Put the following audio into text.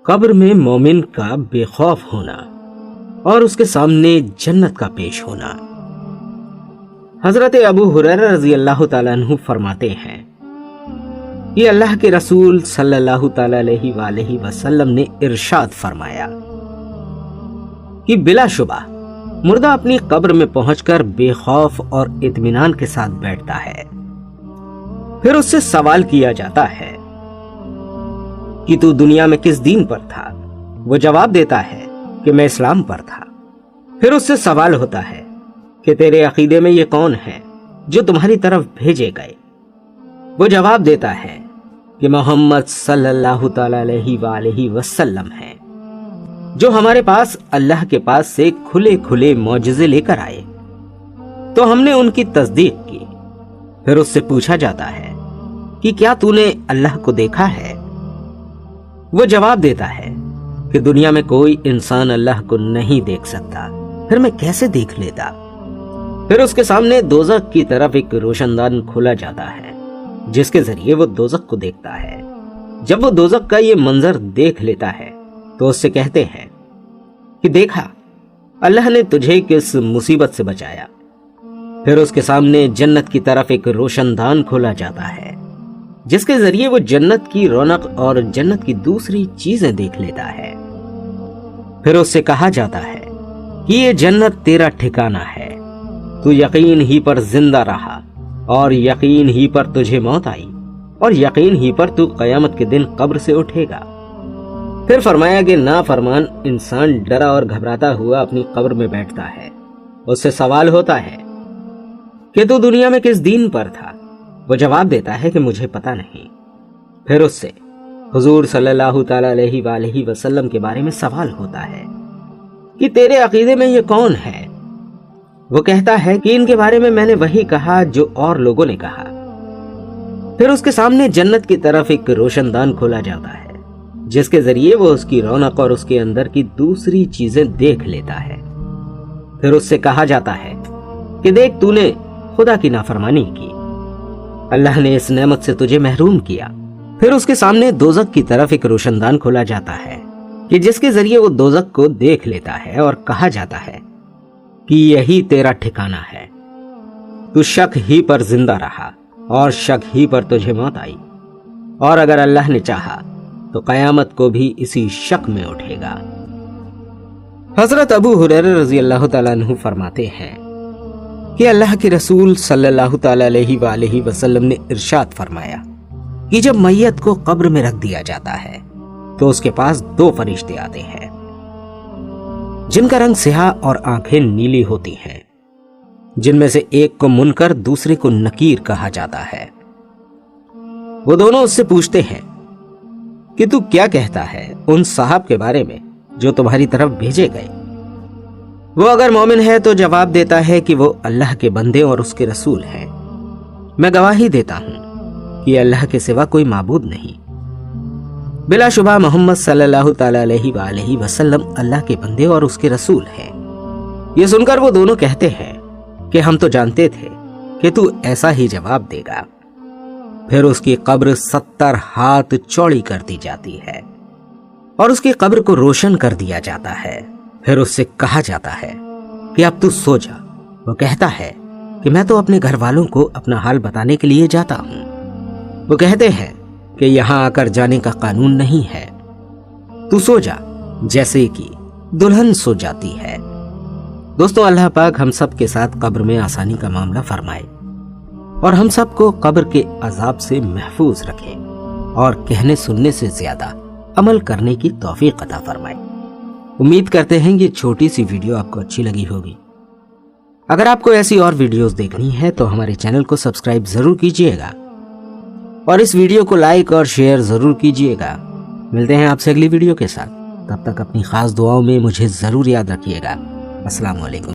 قبر میں مومن کا بے خوف ہونا اور اس کے سامنے جنت کا پیش ہونا۔ حضرت ابو ہریرہ رضی اللہ تعالیٰ عنہ فرماتے ہیں کہ اللہ کے رسول صلی اللہ تعالیٰ علیہ وآلہ وسلم نے ارشاد فرمایا کہ بلا شبہ مردہ اپنی قبر میں پہنچ کر بے خوف اور اطمینان کے ساتھ بیٹھتا ہے۔ پھر اس سے سوال کیا جاتا ہے کہ تو دنیا میں کس دین پر تھا؟ وہ جواب دیتا ہے کہ میں اسلام پر تھا۔ پھر اس سے سوال ہوتا ہے کہ تیرے عقیدے میں یہ کون ہے جو تمہاری طرف بھیجے گئے؟ وہ جواب دیتا ہے کہ محمد صلی اللہ تعالیٰ علیہ وآلہ وسلم ہیں، جو ہمارے پاس اللہ کے پاس سے کھلے کھلے معجزے لے کر آئے۔ تو ہم نے ان کی تصدیق کی۔ پھر اس سے پوچھا جاتا ہے کہ کیا تو نے اللہ کو دیکھا ہے؟ وہ جواب دیتا ہے کہ دنیا میں کوئی انسان اللہ کو نہیں دیکھ سکتا، پھر میں کیسے دیکھ لیتا؟ پھر اس کے سامنے دوزخ کی طرف ایک روشن دان کھولا جاتا ہے جس کے ذریعے وہ دوزخ کو دیکھتا ہے۔ جب وہ دوزخ کا یہ منظر دیکھ لیتا ہے تو اس سے کہتے ہیں کہ دیکھا اللہ نے تجھے کس مصیبت سے بچایا۔ پھر اس کے سامنے جنت کی طرف ایک روشن دان کھولا جاتا ہے جس کے ذریعے وہ جنت کی رونق اور جنت کی دوسری چیزیں دیکھ لیتا ہے۔ پھر اس سے کہا جاتا ہے کہ یہ جنت تیرا ٹھکانہ ہے، تو یقین ہی پر زندہ رہا اور یقین ہی پر تجھے موت آئی اور یقین ہی پر تو قیامت کے دن قبر سے اٹھے گا۔ پھر فرمایا کہ نافرمان انسان ڈرا اور گھبراتا ہوا اپنی قبر میں بیٹھتا ہے۔ اس سے سوال ہوتا ہے کہ تو دنیا میں کس دین پر تھا؟ وہ جواب دیتا ہے کہ مجھے پتہ نہیں۔ پھر اس سے حضور صلی اللہ تعالیٰ علیہ وآلہ وسلم کے بارے میں سوال ہوتا ہے کہ تیرے عقیدے میں یہ کون ہے؟ وہ کہتا ہے کہ ان کے بارے میں نے وہی کہا جو اور لوگوں نے کہا۔ پھر اس کے سامنے جنت کی طرف ایک روشن دان کھولا جاتا ہے جس کے ذریعے وہ اس کی رونق اور اس کے اندر کی دوسری چیزیں دیکھ لیتا ہے۔ پھر اس سے کہا جاتا ہے کہ دیکھ تو نے خدا کی نافرمانی کی، اللہ نے اس نعمت سے تجھے محروم کیا۔ پھر اس کے سامنے دوزخ کی طرف ایک روشن دان کھولا جاتا ہے کہ جس کے ذریعے وہ دوزخ کو دیکھ لیتا ہے اور کہا جاتا ہے کہ یہی تیرا ٹھکانہ ہے، تو شک ہی پر زندہ رہا اور شک ہی پر تجھے موت آئی، اور اگر اللہ نے چاہا تو قیامت کو بھی اسی شک میں اٹھے گا۔ حضرت ابو ہریرہ رضی اللہ تعالیٰ عنہ فرماتے ہیں کہ اللہ کے رسول صلی اللہ تعالیٰ علیہ وآلہ وسلم نے ارشاد فرمایا کہ جب میت کو قبر میں رکھ دیا جاتا ہے تو اس کے پاس دو فرشتے آتے ہیں جن کا رنگ سیاہ اور آنکھیں نیلی ہوتی ہیں، جن میں سے ایک کو منکر دوسرے کو نکیر کہا جاتا ہے۔ وہ دونوں اس سے پوچھتے ہیں کہ تو کیا کہتا ہے ان صاحب کے بارے میں جو تمہاری طرف بھیجے گئے؟ وہ اگر مومن ہے تو جواب دیتا ہے کہ وہ اللہ کے بندے اور اس کے رسول ہیں۔ میں گواہی دیتا ہوں کہ اللہ کے سوا کوئی معبود نہیں، بلا شبہ محمد صلی اللہ تعالیٰ علیہ وآلہ وسلم اللہ کے بندے اور اس کے رسول ہیں۔ یہ سن کر وہ دونوں کہتے ہیں کہ ہم تو جانتے تھے کہ تو ایسا ہی جواب دے گا۔ پھر اس کی قبر 70 ہاتھ چوڑی کر دی جاتی ہے اور اس کی قبر کو روشن کر دیا جاتا ہے۔ پھر اس سے کہا جاتا ہے کہ اب تو سو جا۔ وہ کہتا ہے کہ میں تو اپنے گھر والوں کو اپنا حال بتانے کے لیے جاتا ہوں۔ وہ کہتے ہیں کہ یہاں آ کر جانے کا قانون نہیں ہے، تو سو جا جیسے کہ دلہن سو جاتی ہے۔ دوستو، اللہ پاک ہم سب کے ساتھ قبر میں آسانی کا معاملہ فرمائے اور ہم سب کو قبر کے عذاب سے محفوظ رکھے اور کہنے سننے سے زیادہ عمل کرنے کی توفیق عطا فرمائے۔ امید کرتے ہیں یہ چھوٹی سی ویڈیو آپ کو اچھی لگی ہوگی۔ اگر آپ کو ایسی اور ویڈیوز دیکھنی ہے تو ہمارے چینل کو سبسکرائب ضرور کیجئے گا اور اس ویڈیو کو لائک اور شیئر ضرور کیجئے گا۔ ملتے ہیں آپ سے اگلی ویڈیو کے ساتھ، تب تک اپنی خاص دعاؤں میں مجھے ضرور یاد رکھیے گا۔ السلام علیکم۔